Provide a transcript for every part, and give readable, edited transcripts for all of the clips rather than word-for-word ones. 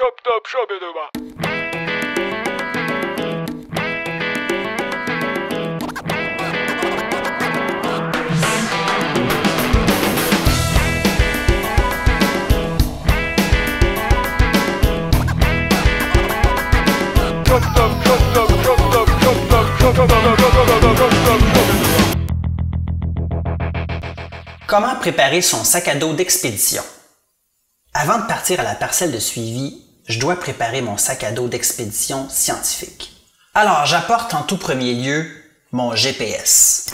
chop top chop Comment préparer son sac à dos d'expédition? Avant de partir à la parcelle de suivi, je dois préparer mon sac à dos d'expédition scientifique. Alors, j'apporte en tout premier lieu mon GPS.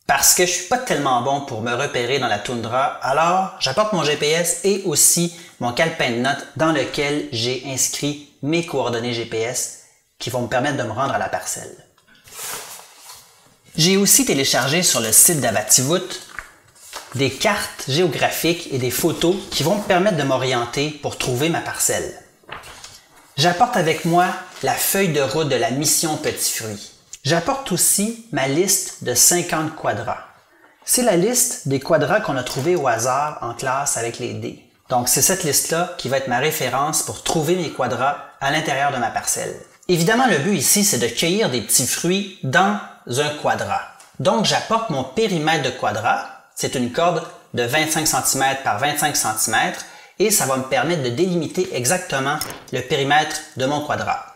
Parce que je suis pas tellement bon pour me repérer dans la toundra, alors j'apporte mon GPS et aussi mon calepin de notes dans lequel j'ai inscrit mes coordonnées GPS qui vont me permettre de me rendre à la parcelle. J'ai aussi téléchargé sur le site d'Avativut des cartes géographiques et des photos qui vont me permettre de m'orienter pour trouver ma parcelle. J'apporte avec moi la feuille de route de la mission Petit Fruit. J'apporte aussi ma liste de 50 quadras. C'est la liste des quadras qu'on a trouvés au hasard en classe avec les dés. Donc c'est cette liste-là qui va être ma référence pour trouver mes quadras à l'intérieur de ma parcelle. Évidemment, le but ici, c'est de cueillir des petits fruits dans un quadrat. Donc j'apporte mon périmètre de quadrat. C'est une corde de 25 cm par 25 cm et ça va me permettre de délimiter exactement le périmètre de mon quadrat.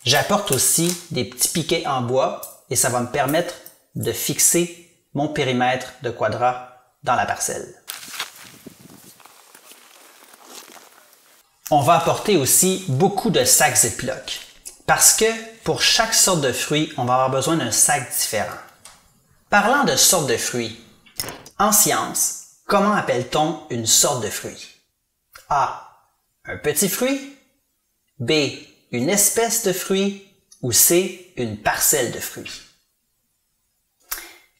J'apporte aussi des petits piquets en bois et ça va me permettre de fixer mon périmètre de quadrat dans la parcelle. On va apporter aussi beaucoup de sacs Ziploc parce que pour chaque sorte de fruit, on va avoir besoin d'un sac différent. Parlant de sorte de fruits, en science, comment appelle-t-on une sorte de fruit? A. Un petit fruit. B. Une espèce de fruit. Ou C. Une parcelle de fruits.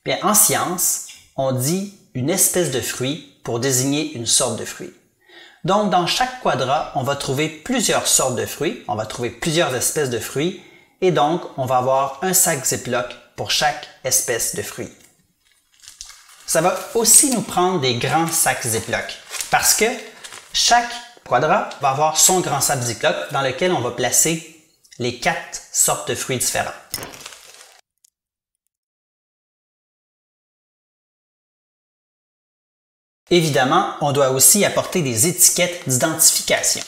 Bien, en science, on dit une espèce de fruit pour désigner une sorte de fruit. Donc, dans chaque quadrat, on va trouver plusieurs sortes de fruits, on va trouver plusieurs espèces de fruits, et donc, on va avoir un sac Ziploc pour chaque espèce de fruit. Ça va aussi nous prendre des grands sacs Ziploc parce que chaque quadrat va avoir son grand sac Ziploc dans lequel on va placer les 4 sortes de fruits différents. Évidemment, on doit aussi apporter des étiquettes d'identification.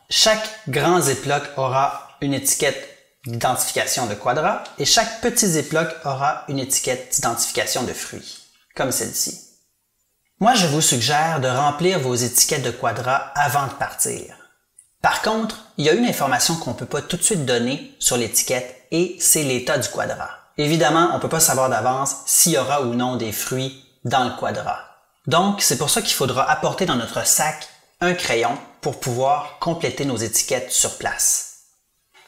Chaque grand Ziploc aura une étiquette d'identification de quadrat et chaque petit Ziploc aura une étiquette d'identification de fruits, comme celle-ci. Moi, je vous suggère de remplir vos étiquettes de quadrat avant de partir. Par contre, il y a une information qu'on ne peut pas tout de suite donner sur l'étiquette et c'est l'état du quadrat. Évidemment, on ne peut pas savoir d'avance s'il y aura ou non des fruits dans le quadrat. Donc, c'est pour ça qu'il faudra apporter dans notre sac un crayon pour pouvoir compléter nos étiquettes sur place.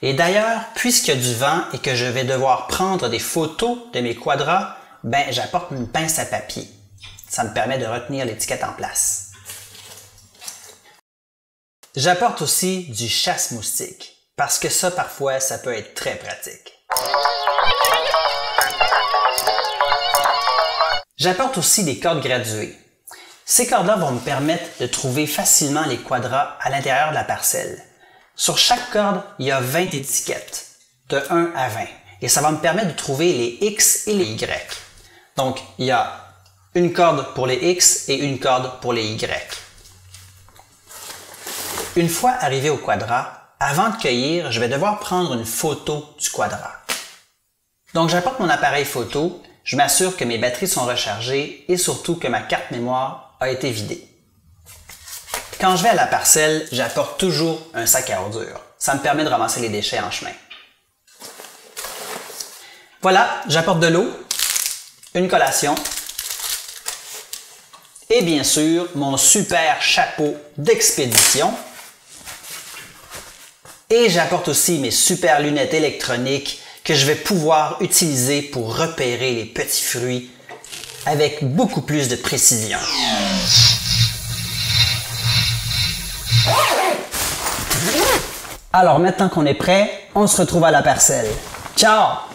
Et d'ailleurs, puisqu'il y a du vent et que je vais devoir prendre des photos de mes quadrats, j'apporte une pince à papier. Ça me permet de retenir l'étiquette en place. J'apporte aussi du chasse-moustique, parce que ça, parfois, ça peut être très pratique. J'apporte aussi des cordes graduées. Ces cordes-là vont me permettre de trouver facilement les quadrats à l'intérieur de la parcelle. Sur chaque corde, il y a 20 étiquettes, de 1 à 20. Et ça va me permettre de trouver les X et les Y. Donc, il y a une corde pour les X et une corde pour les Y. Une fois arrivé au quadrat, avant de cueillir, je vais devoir prendre une photo du quadrat. Donc, j'apporte mon appareil photo, je m'assure que mes batteries sont rechargées et surtout que ma carte mémoire a été vidée. Quand je vais à la parcelle, j'apporte toujours un sac à ordures. Ça me permet de ramasser les déchets en chemin. Voilà, j'apporte de l'eau, une collation et bien sûr mon super chapeau d'expédition. Et j'apporte aussi mes super lunettes électroniques que je vais pouvoir utiliser pour repérer les petits fruits avec beaucoup plus de précision. Alors maintenant qu'on est prêt, on se retrouve à la parcelle. Ciao!